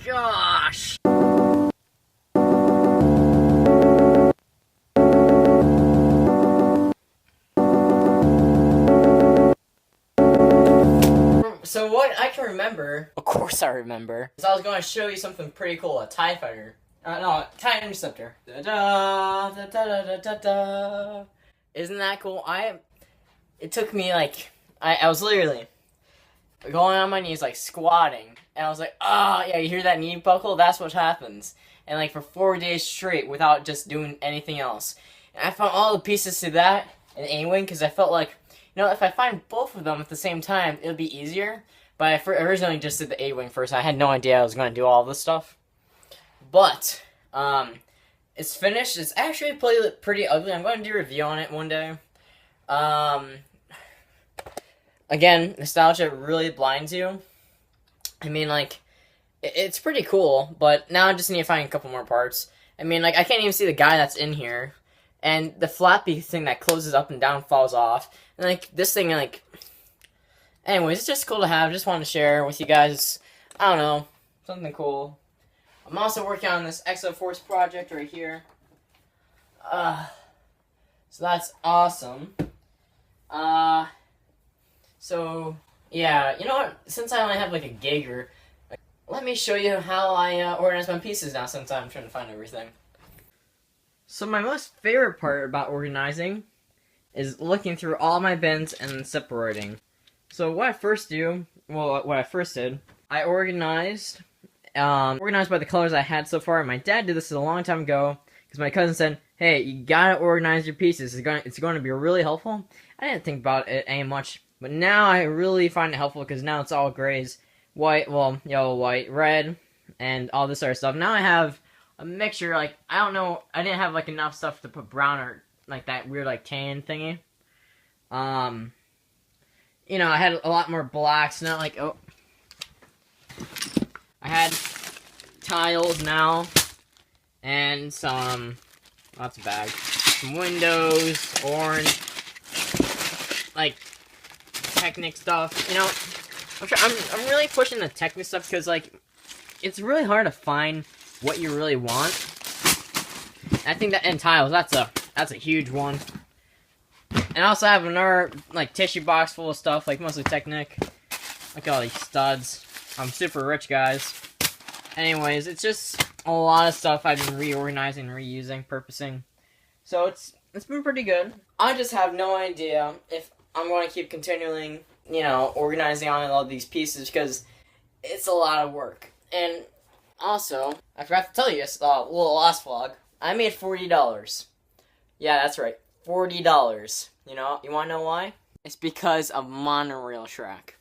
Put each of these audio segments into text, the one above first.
gosh! So what I can remember, of course I remember, is I was going to show you something pretty cool, a TIE fighter. No, TIE interceptor. Da-da, da-da-da-da-da-da. Isn't that cool? It took me like, I was literally going on my knees, like squatting, and I was like, yeah, you hear that knee buckle? That's what happens. And like for 4 days straight without just doing anything else. And I found all the pieces to that in A-Wing because I felt like, if I find both of them at the same time, it would be easier. But I originally just did the A-Wing first. I had no idea I was going to do all this stuff. But, it's finished. It's actually pretty ugly. I'm going to do a review on it one day. Again, nostalgia really blinds you. I mean, like, it's pretty cool, but now I just need to find a couple more parts. I mean, like, I can't even see the guy that's in here. And the flappy thing that closes up and down falls off. And, like, this thing, like... Anyways, it's just cool to have. Just wanted to share with you guys. I don't know. Something cool. I'm also working on this Exo Force project right here. So that's awesome. So, yeah. You know what? Since I only have, like, a gig let me show you how I organize my pieces now since I'm trying to find everything. So my most favorite part about organizing is looking through all my bins and separating. So what I first did, I organized by the colors I had so far. My dad did this a long time ago because my cousin said, "Hey, you gotta organize your pieces. It's going to be really helpful." I didn't think about it any much, but now I really find it helpful because now it's all grays, white, yellow, white, red, and all this other stuff. Now I have a mixture. Like I don't know, I didn't have like enough stuff to put brown or like that weird like tan thingy. I had a lot more blacks, not like, I had tiles now, and lots of bags, some windows, orange, like, Technic stuff, I'm really pushing the Technic stuff, because, like, it's really hard to find what you really want. I think that, and tiles, that's a huge one. And I also have another, like, tissue box full of stuff, like, mostly Technic. Look at all these studs. I'm super rich, guys. Anyways, it's just a lot of stuff I've been reorganizing, reusing, purposing. So it's been pretty good. I just have no idea if I'm going to keep continuing, organizing on all these pieces, because it's a lot of work. And also, I forgot to tell you this, last vlog, I made $40. Yeah, that's right. $40. You want to know why? It's because of Monorail track.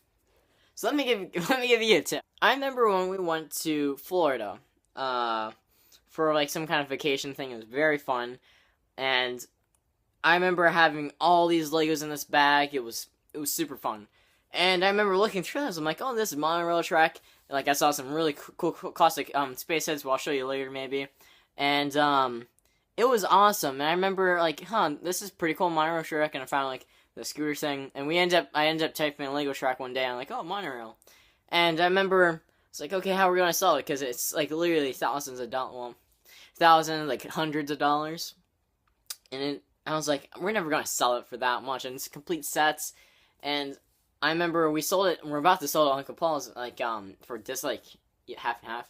So let me give you a tip. I remember when we went to Florida, for like some kind of vacation thing. It was very fun, and I remember having all these Legos in this bag. It was super fun, and I remember looking through this. I'm like, oh, this is Monorail track. And, like I saw some really cool classic space heads. I'll show you later maybe, and it was awesome, and I remember, like, this is pretty cool, Monorail track, and I found, like, the scooter thing, and I ended up typing in Lego track one day, and I'm like, oh, Monorail. And I remember, it's like, okay, how are we gonna sell it? Because it's, like, literally thousands of dollars, like, hundreds of dollars. And I was like, we're never gonna sell it for that much, and it's complete sets. And I remember we're about to sell it on Uncle Paul's, like, for just, like, half and half.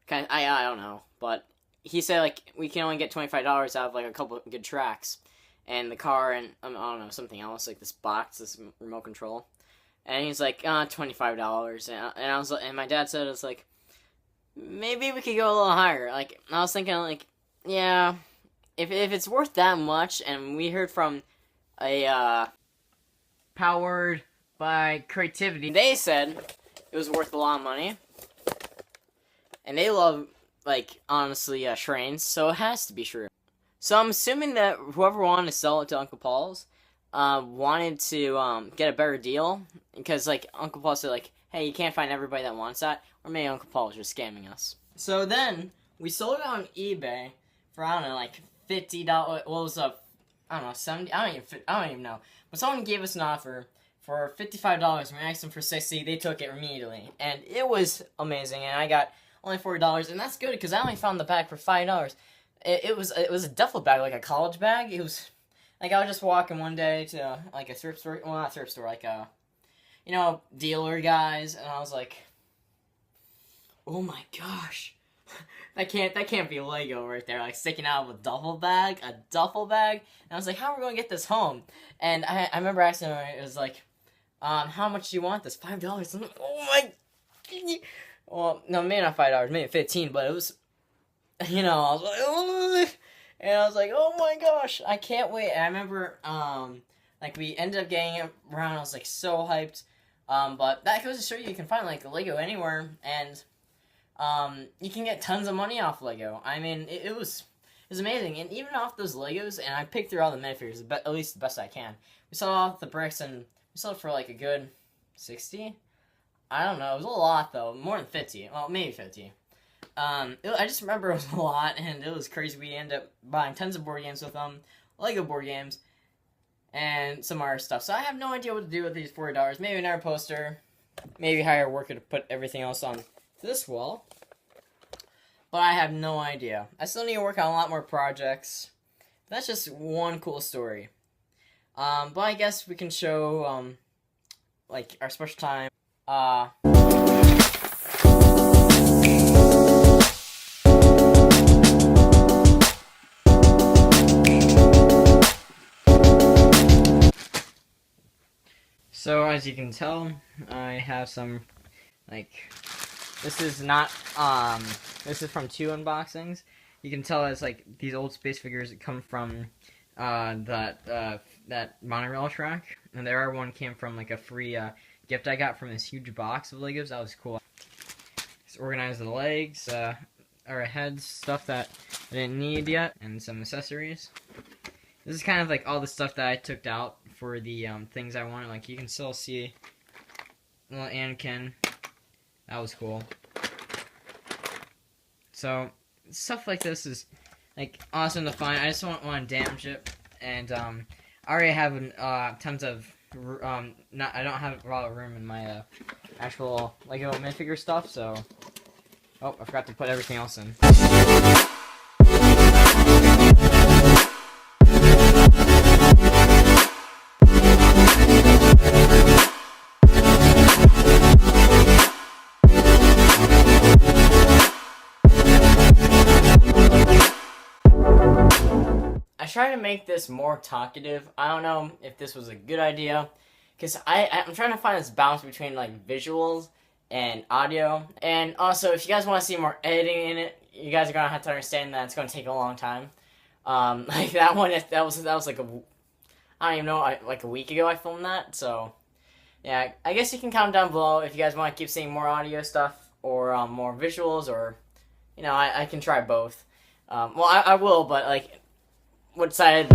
I don't know, but he said, like, we can only get $25 out of, like, a couple of good tracks. And the car and, I don't know, something else, like this box, this remote control. And he's like, $25. And my dad said, it's like, maybe we could go a little higher. Like, I was thinking, like, yeah, if it's worth that much, and we heard from a, powered by creativity, they said it was worth a lot of money. And they love, like, honestly, trains, so it has to be true. So I'm assuming that whoever wanted to sell it to Uncle Paul's, wanted to, get a better deal, because, like, Uncle Paul said, like, hey, you can't find everybody that wants that, or maybe Uncle Paul was just scamming us. So then, we sold it on eBay for, I don't know, like, $50, well, it was, I don't know, 70, I don't even know, but someone gave us an offer for $55, and we asked them for 60, they took it immediately, and it was amazing, and I got only $40, and that's good because I only found the bag for $5. It was a duffel bag, like a college bag. It was like I was just walking one day to like a thrift store, well not thrift store, like a dealer guys, and I was like, oh my gosh. That can't be Lego right there, like sticking out of a duffel bag. And I was like, how are we gonna get this home? And I remember asking her, it was like, how much do you want this? $5. I'm like, oh my, well, no, maybe not $5, maybe 15, but it was, I was like, oh, and I was like, oh my gosh, I can't wait. And I remember, like we ended up getting it around. I was like so hyped. But that goes to show you can find like Lego anywhere, and you can get tons of money off Lego. I mean, it was amazing, and even off those Legos, and I picked through all the minifigures, at least the best I can. We sold off the bricks, and we sold for like a good 60. I don't know, it was a lot though, more than 50. Well, maybe 50. I just remember it was a lot, and it was crazy. We ended up buying tons of board games with them, Lego board games, and some other stuff. So I have no idea what to do with these $40. Maybe another poster, maybe hire a worker to put everything else on this wall, but I have no idea. I still need to work on a lot more projects. That's just one cool story. But I guess we can show like our special time. So as you can tell, I have some, like, this is not, this is from 2 unboxings. You can tell it's like these old space figures that come from that Monorail track, and the other one came from like a free gift I got from this huge box of Legos. That was cool. Just organize the legs, or heads, stuff that I didn't need yet, and some accessories. This is kind of like all the stuff that I took out for the things I wanted. Like you can still see little Anakin. That was cool. So stuff like this is like awesome to find. I just don't want to damage it, and I already have tons of I don't have a lot of room in my actual Lego minifigure stuff. So I forgot to put everything else in. I tried to make this more talkative. I don't know if this was a good idea, because I'm trying to find this balance between like visuals and audio. And also, if you guys want to see more editing in it, you guys are gonna have to understand that it's gonna take a long time. Like that one, that was like I don't even know, like a week ago I filmed that. So yeah, I guess you can comment down below if you guys want to keep seeing more audio stuff or more visuals, or I can try both. Well, I will, but like, what side?